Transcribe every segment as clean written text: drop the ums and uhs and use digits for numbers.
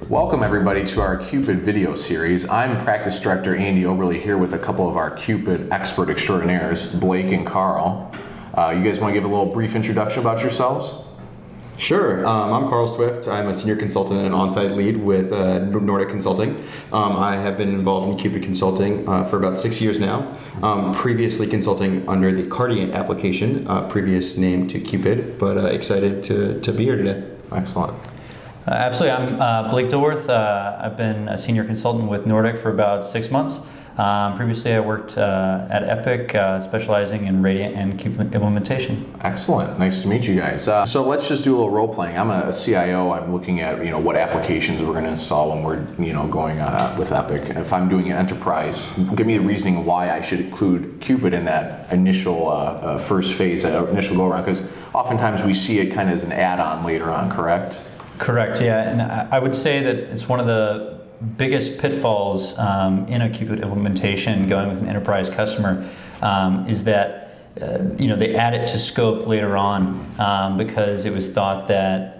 Welcome everybody to our Cupid video series. I'm Practice Director Andy Oberle here with a couple of our Cupid expert extraordinaires, Blake and Carl. You guys want to give a little brief introduction about yourselves? Sure. I'm Carl Swift. I'm a senior consultant and on-site lead with Nordic Consulting. I have been involved in Cupid consulting for about 6 years now. Previously consulting under the Cardiant application, previous name to Cupid, but excited to be here today. Excellent. Absolutely. I'm Blake Dilworth. I've been a senior consultant with Nordic for about 6 months. Previously, I worked at Epic, specializing in Radiant and Cupid implementation. Excellent. Nice to meet you guys. So let's just do a little role playing. I'm a CIO. I'm looking at what applications we're going to install when we're going with Epic. If I'm doing an enterprise, give me the reasoning why I should include Cupid in that initial first phase, initial go around, because oftentimes we see it kind of as an add-on later on. Correct? Correct. Yeah, and I would say that it's one of the biggest pitfalls in a Cupid implementation going with an enterprise customer is that they add it to scope later on because it was thought that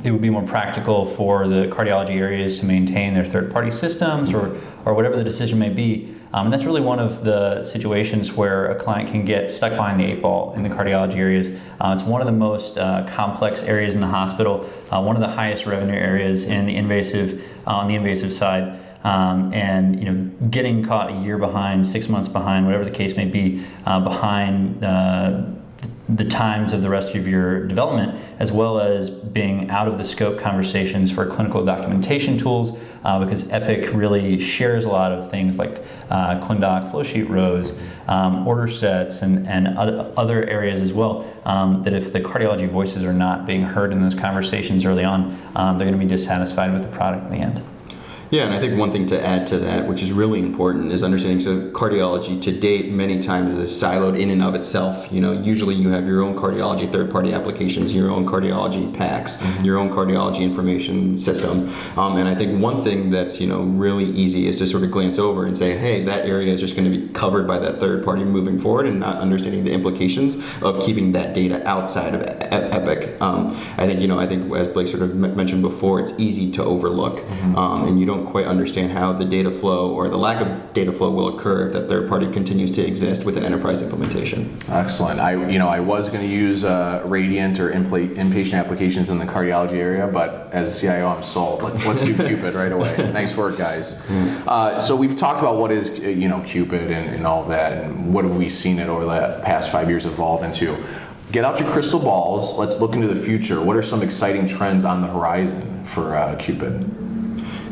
it would be more practical for the cardiology areas to maintain their third-party systems or whatever the decision may be. And that's really one of the situations where a client can get stuck behind the 8 ball in the cardiology areas. It's one of the most complex areas in the hospital, one of the highest revenue areas in the invasive, on the invasive side. And getting caught a year behind, 6 months behind, whatever the case may be, behind the times of the rest of your development, as well as being out of the scope conversations for clinical documentation tools, because Epic really shares a lot of things like ClinDoc, flowsheet rows, order sets, and other areas as well, that if the cardiology voices are not being heard in those conversations early on, they're going to be dissatisfied with the product in the end. Yeah, and I think one thing to add to that, which is really important, is understanding so cardiology to date many times is siloed in and of itself. Usually you have your own cardiology third-party applications, your own cardiology packs, your own cardiology information system. And I think one thing that's really easy is to sort of glance over and say, hey, that area is just going to be covered by that third party moving forward, and not understanding the implications of keeping that data outside of Epic. I think as Blake sort of mentioned before, it's easy to overlook, and you don't quite understand how the data flow or the lack of data flow will occur if that third party continues to exist with an enterprise implementation. Excellent. I was going to use Radiant or inpatient applications in the cardiology area, but as a CIO, I'm sold. Let's do Cupid right away. Nice work, guys. So we've talked about what is Cupid and all of that, and what have we seen it over the past 5 years evolve into. Get out your crystal balls. Let's look into the future. What are some exciting trends on the horizon for Cupid?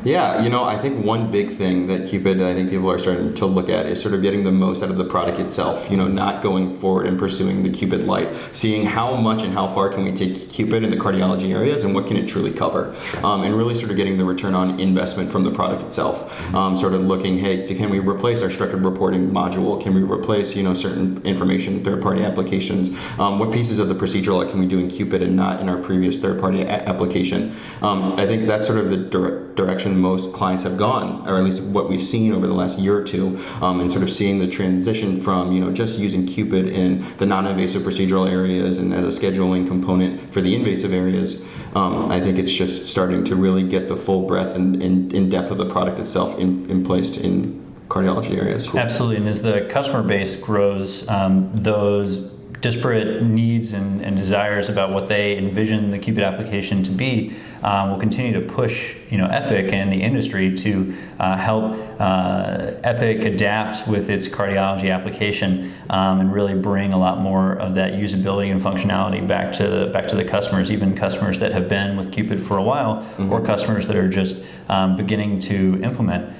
Yeah, I think one big thing that Cupid, I think people are starting to look at is sort of getting the most out of the product itself, not going forward and pursuing the Cupid Lite, seeing how much and how far can we take Cupid in the cardiology areas and what can it truly cover, and really sort of getting the return on investment from the product itself, sort of looking, hey, can we replace our structured reporting module? Can we replace, certain information, third-party applications? What pieces of the procedural can we do in Cupid and not in our previous third-party application? I think that's sort of the direction most clients have gone, or at least what we've seen over the last year or two, and sort of seeing the transition from just using Cupid in the non-invasive procedural areas and as a scheduling component for the invasive areas. I think it's just starting to really get the full breadth and in depth of the product itself in placed in cardiology areas. Cool. Absolutely, and as the customer base grows, those disparate needs and desires about what they envision the Cupid application to be will continue to push Epic and the industry to help Epic adapt with its cardiology application and really bring a lot more of that usability and functionality back to the customers, even customers that have been with Cupid for a while, or customers that are just beginning to implement.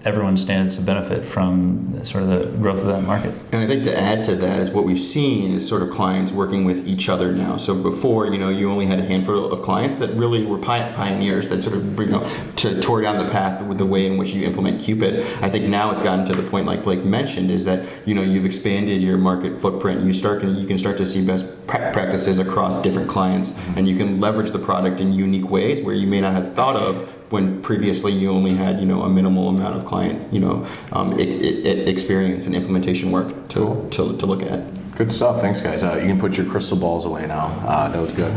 Everyone stands to benefit from sort of the growth of that market. And I think to add to that is what we've seen is sort of clients working with each other now. So before, you only had a handful of clients that really were pioneers that sort of tore down the path with the way in which you implement Cupid. I think now it's gotten to the point, like Blake mentioned, is that you've expanded your market footprint. You can start to see best practices across different clients, and you can leverage the product in unique ways where you may not have thought of when previously you only had a minimal amount of client experience and implementation work to look at. Good stuff. Thanks, guys. You can put your crystal balls away now. That was good.